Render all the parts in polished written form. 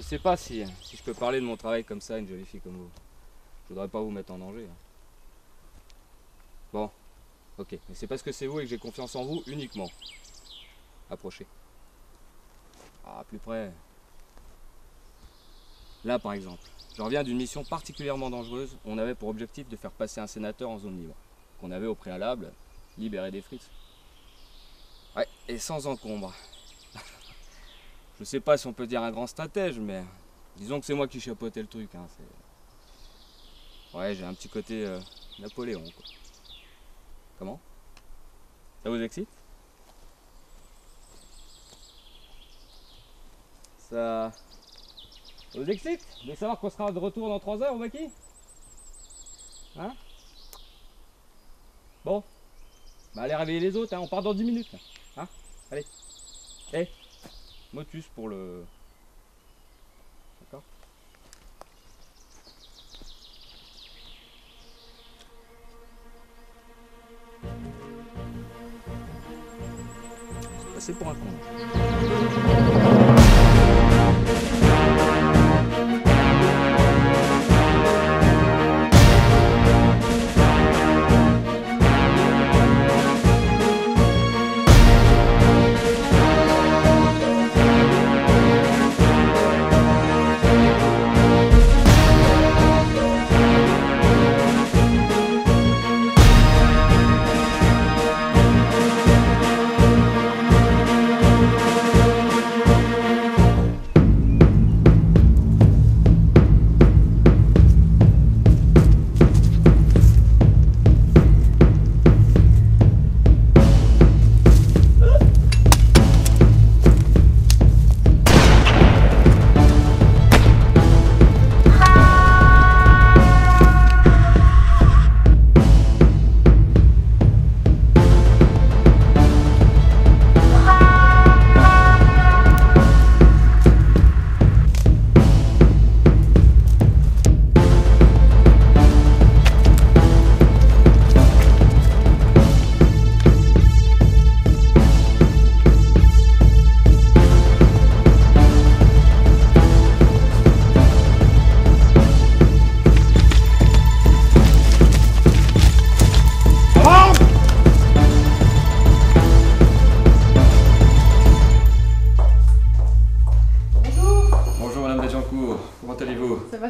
sais pas si je peux parler de mon travail comme ça à une jolie fille comme vous. Je voudrais pas vous mettre en danger. Bon, ok, mais c'est parce que c'est vous et que j'ai confiance en vous uniquement. Approchez. Ah, plus près. Là, par exemple, je reviens d'une mission particulièrement dangereuse. On avait pour objectif de faire passer un sénateur en zone libre. Qu'on avait au préalable libéré des frites. Ouais, et sans encombre. Je sais pas si on peut dire un grand stratège, mais disons que c'est moi qui chapeautais le truc. Hein. Ouais, j'ai un petit côté Napoléon, quoi. Comment? Ça vous excite? Ça vous excite de savoir qu'on sera de retour dans 3 heures au maquis? Hein? Bon, bah allez réveiller les autres, hein. On part dans 10 minutes. Hein? Allez. Hey, motus pour le... D'accord? C'est passé pour un con.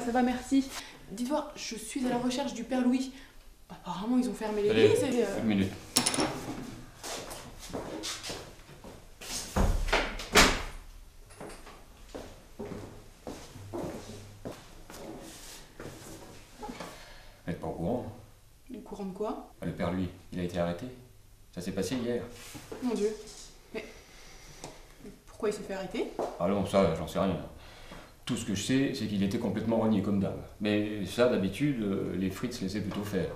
Ça va, merci. Dites-moi, je suis à la recherche du père Louis. Apparemment, ils ont fermé Allez, l'église et... une minute. Vous n'êtes pas au courant? Au courant de quoi? Le père, lui, il a été arrêté. Ça s'est passé hier. Mon Dieu. Mais pourquoi il s'est fait arrêter? Ah non, ça, j'en sais rien. Tout ce que je sais, c'est qu'il était complètement renié comme d'hab. Mais ça, d'habitude, les frites se laissaient plutôt faire.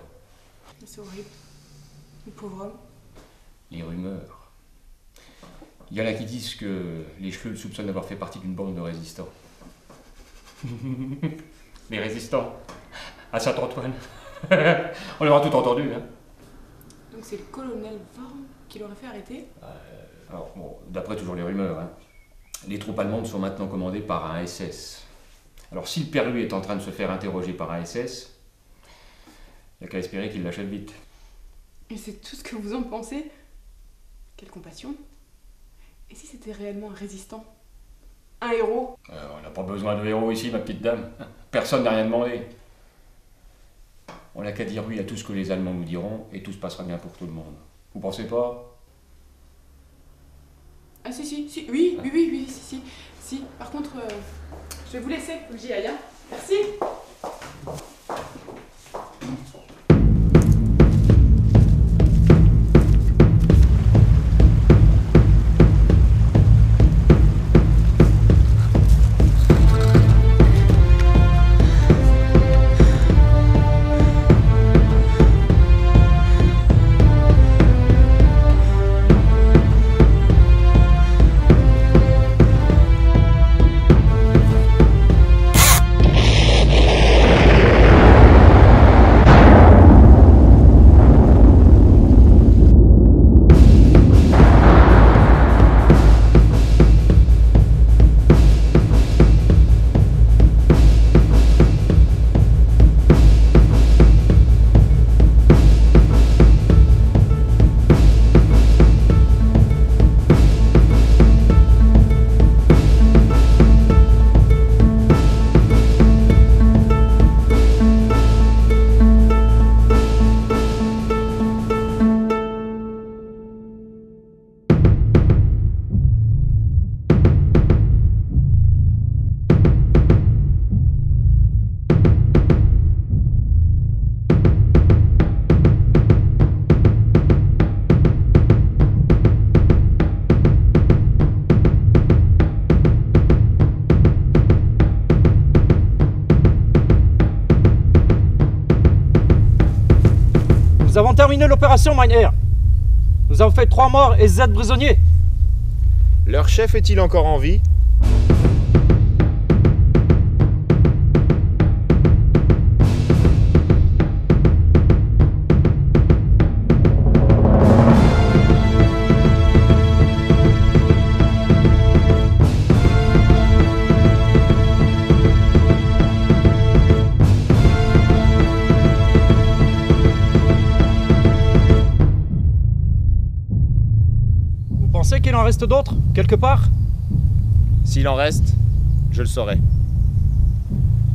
C'est horrible. Le pauvre homme. Les rumeurs. Il y en a qui disent que les Schleux le soupçonnent d'avoir fait partie d'une bande de résistants. Les résistants à Saint-Antoine. On l'aura tout entendu, hein. Donc c'est le colonel Vorm qui l'aurait fait arrêter? Alors, bon, d'après toujours les rumeurs, hein, les troupes allemandes sont maintenant commandées par un SS. Alors si le père lui est en train de se faire interroger par un SS, il n'y a qu'à espérer qu'il l'achève vite. Et c'est tout ce que vous en pensez? Quelle compassion. Et si c'était réellement un résistant? Un héros? On n'a pas besoin de héros ici, ma petite dame. Personne n'a rien demandé. On n'a qu'à dire oui à tout ce que les Allemands nous diront et tout se passera bien pour tout le monde. Vous pensez pas? Ah si, oui, si. Par contre, je vais vous laisser, faut que j'y aille, hein. Merci. avons terminé l'opération, Meinherr. Nous avons fait 3 morts et Z prisonniers. Leur chef est-il encore en vie? Vous pensez qu'il en reste d'autres, quelque part? S'il en reste, je le saurai.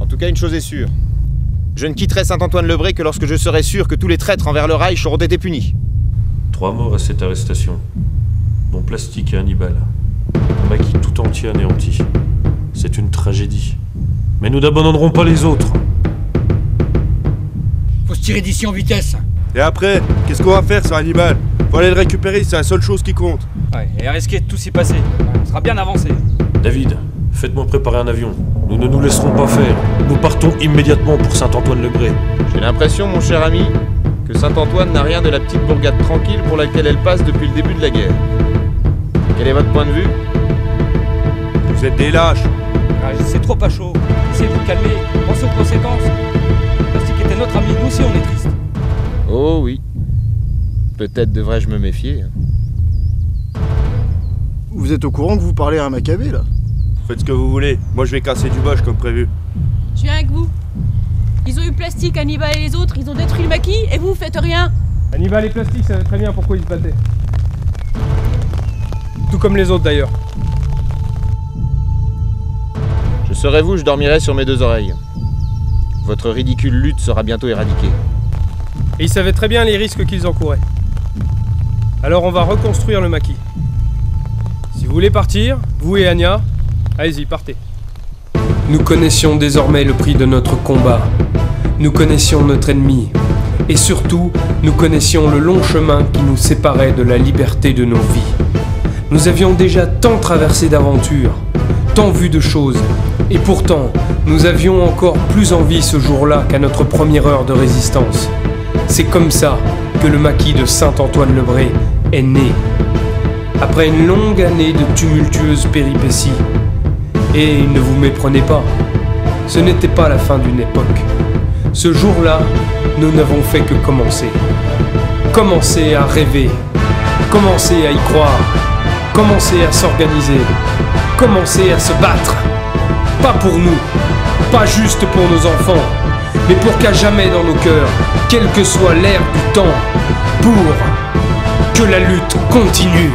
En tout cas, une chose est sûre. Je ne quitterai Saint-Antoine-le-Bray que lorsque je serai sûr que tous les traîtres envers le Reich auront été punis. 3 morts à cette arrestation, dont Plastique et Hannibal. Un maquis tout entier anéanti. C'est une tragédie. Mais nous n'abandonnerons pas les autres. Faut se tirer d'ici en vitesse. Et après, qu'est-ce qu'on va faire sur Hannibal? Faut aller le récupérer, c'est la seule chose qui compte. Ouais, et à risquer de tout s'y passer. On sera bien avancé. David, faites-moi préparer un avion. Nous ne nous laisserons pas faire. Nous partons immédiatement pour Saint-Antoine-le-Bray. J'ai l'impression, mon cher ami, que Saint-Antoine n'a rien de la petite bourgade tranquille pour laquelle elle passe depuis le début de la guerre. Quel est votre point de vue? Vous êtes des lâches. C'est trop pas chaud. Essayez de vous calmer. Pensez aux conséquences. Plastique était notre ami, nous aussi on est tristes. Oh oui. Peut-être devrais-je me méfier. Vous êtes au courant que vous parlez à un Maccabée, là? Faites ce que vous voulez. Moi, je vais casser du bosch comme prévu. Je viens avec vous. Ils ont eu Plastique, Hannibal et les autres, ils ont détruit le maquis et vous faites rien. Hannibal et Plastique savaient très bien pourquoi ils se battaient. Tout comme les autres d'ailleurs. Je serai vous, je dormirai sur mes 2 oreilles. Votre ridicule lutte sera bientôt éradiquée. Et ils savaient très bien les risques qu'ils encouraient. Alors on va reconstruire le maquis. Si vous voulez partir, vous et Anya, allez-y, partez. Nous connaissions désormais le prix de notre combat. Nous connaissions notre ennemi. Et surtout, nous connaissions le long chemin qui nous séparait de la liberté de nos vies. Nous avions déjà tant traversé d'aventures, tant vu de choses. Et pourtant, nous avions encore plus envie ce jour-là qu'à notre première heure de résistance. C'est comme ça que le maquis de Saint-Antoine-le-Bray est né. Après une longue année de tumultueuses péripéties. Et ne vous méprenez pas, ce n'était pas la fin d'une époque. Ce jour-là, nous n'avons fait que commencer. Commencer à rêver, commencer à y croire, commencer à s'organiser, commencer à se battre. Pas pour nous, pas juste pour nos enfants, mais pour qu'à jamais dans nos cœurs, quelle que soit l'ère du temps, pour que la lutte continue.